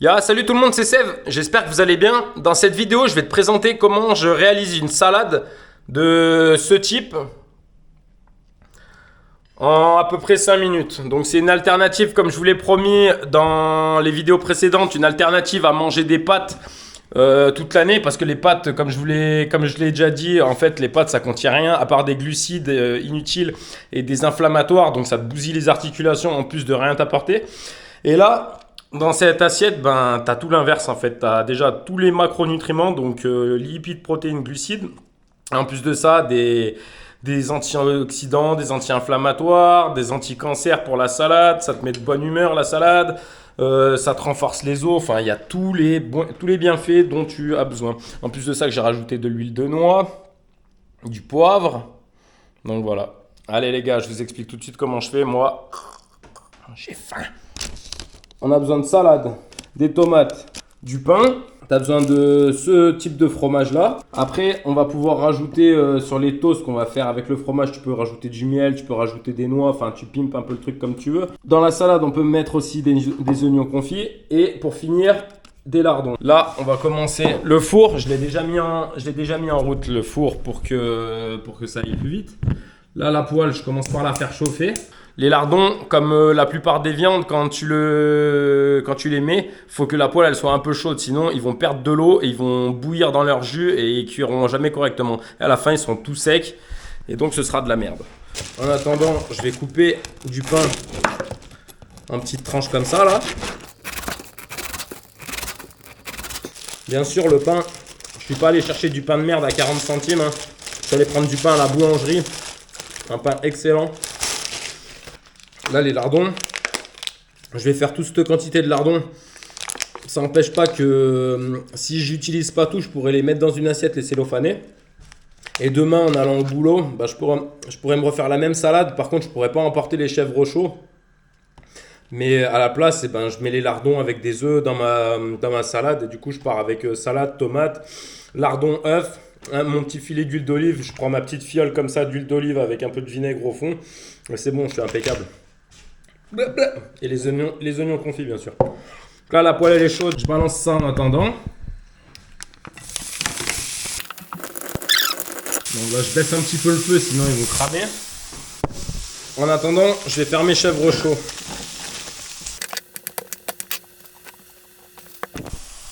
Salut tout le monde, c'est Sev, j'espère que vous allez bien. Dans cette vidéo, je vais te présenter comment je réalise une salade de ce type en à peu près 5 minutes. Donc c'est une alternative, comme je vous l'ai promis dans les vidéos précédentes, une alternative à manger des pâtes toute l'année, parce que les pâtes, comme je l'ai déjà dit, en fait les pâtes ça contient rien à part des glucides inutiles et des inflammatoires, donc ça te bousille les articulations en plus de rien t'apporter. Et là, dans cette assiette, ben, tu as tout l'inverse en fait. Tu as déjà tous les macronutriments, donc lipides, protéines, glucides. En plus de ça, des antioxydants, des anti-inflammatoires, des anti-cancers pour la salade. Ça te met de bonne humeur la salade. Ça te renforce les os. Enfin, il y a tous les bienfaits dont tu as besoin. En plus de ça, j'ai rajouté de l'huile de noix, du poivre. Donc voilà. Allez les gars, je vous explique tout de suite comment je fais. Moi, j'ai faim. On a besoin de salade, des tomates, du pain. Tu as besoin de ce type de fromage là. Après, on va pouvoir rajouter sur les toasts qu'on va faire avec le fromage. Tu peux rajouter du miel, tu peux rajouter des noix. Enfin, tu pimpes un peu le truc comme tu veux. Dans la salade, on peut mettre aussi des oignons confits. Et pour finir, des lardons. Là, on va commencer le four. Je l'ai déjà mis en route le four pour que ça aille plus vite. Là, la poêle, je commence par la faire chauffer. Les lardons, comme la plupart des viandes, quand tu les mets, faut que la poêle elle soit un peu chaude, sinon ils vont perdre de l'eau et ils vont bouillir dans leur jus et ils cuiront jamais correctement. Et à la fin, ils seront tout secs et donc ce sera de la merde. En attendant, je vais couper du pain en petites tranches comme ça là. Bien sûr, le pain, je suis pas allé chercher du pain de merde à 40 centimes. Hein. Je suis allé prendre du pain à la boulangerie, un pain excellent. Là, les lardons, je vais faire toute cette quantité de lardons. Ça n'empêche pas que si j'utilise pas tout, je pourrais les mettre dans une assiette, les cellophaner. Et demain, en allant au boulot, bah, je pourrais me refaire la même salade. Par contre, je pourrais pas emporter les chèvres chauds. Mais à la place, eh ben, je mets les lardons avec des œufs dans ma salade. Et du coup, je pars avec salade, tomate, lardons, œufs. Mon petit filet d'huile d'olive. Je prends ma petite fiole comme ça d'huile d'olive avec un peu de vinaigre au fond. Et c'est bon, je suis impeccable. Et les oignons confits bien sûr. Là la poêle elle est chaude, je balance ça en attendant. Donc là je baisse un petit peu le feu sinon ils vont cramer. En attendant je vais faire mes chèvres chauds.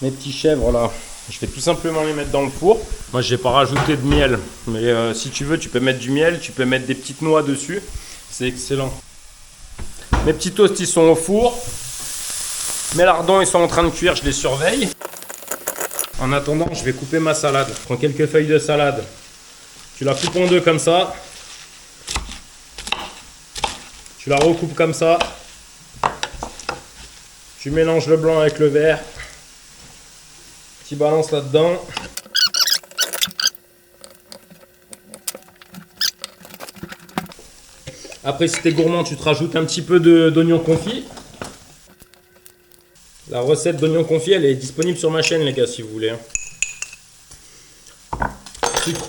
Mes petits chèvres là, je vais tout simplement les mettre dans le four. Moi j'ai pas rajouté de miel, mais si tu veux tu peux mettre du miel, tu peux mettre des petites noix dessus. C'est excellent. Mes petits toasts ils sont au four. Mes lardons ils sont en train de cuire, je les surveille. En attendant, je vais couper ma salade. Je prends quelques feuilles de salade. Tu la coupes en deux comme ça. Tu la recoupes comme ça. Tu mélanges le blanc avec le vert. Tu balances là-dedans. Après, si t'es gourmand, tu te rajoutes un petit peu d'oignons confits. La recette d'oignons confits, elle est disponible sur ma chaîne, les gars, si vous voulez.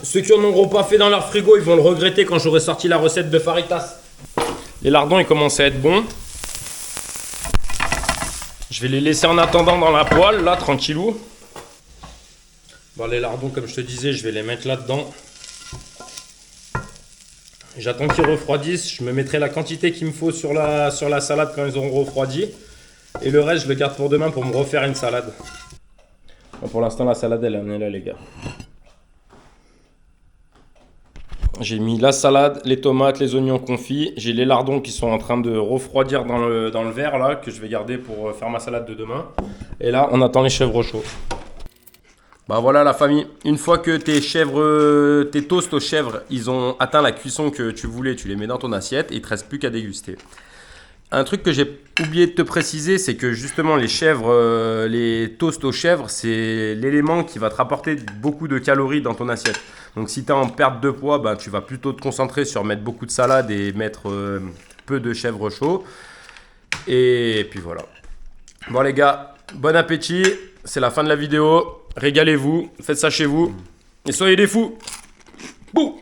Ceux qui n'en auront pas fait dans leur frigo, ils vont le regretter quand j'aurai sorti la recette de Faritas. Les lardons, ils commencent à être bons. Je vais les laisser en attendant dans la poêle, là, tranquillou. Bon, les lardons, comme je te disais, je vais les mettre là-dedans. J'attends qu'ils refroidissent, je me mettrai la quantité qu'il me faut sur la salade quand ils auront refroidi. Et le reste, je le garde pour demain pour me refaire une salade. Bon, pour l'instant, la salade, elle est là, les gars. J'ai mis la salade, les tomates, les oignons confits. J'ai les lardons qui sont en train de refroidir dans le verre, là, que je vais garder pour faire ma salade de demain. Et là, on attend les chèvres chauds. Bah voilà la famille, une fois que tes toasts aux chèvres, ils ont atteint la cuisson que tu voulais, tu les mets dans ton assiette et il ne te reste plus qu'à déguster. Un truc que j'ai oublié de te préciser, c'est que justement les toasts aux chèvres, c'est l'élément qui va te rapporter beaucoup de calories dans ton assiette. Donc si tu es en perte de poids, bah, tu vas plutôt te concentrer sur mettre beaucoup de salade et mettre peu de chèvres chauds. Et puis voilà. Bon les gars, bon appétit, c'est la fin de la vidéo. Régalez-vous, faites ça chez vous et soyez des fous. Bouh!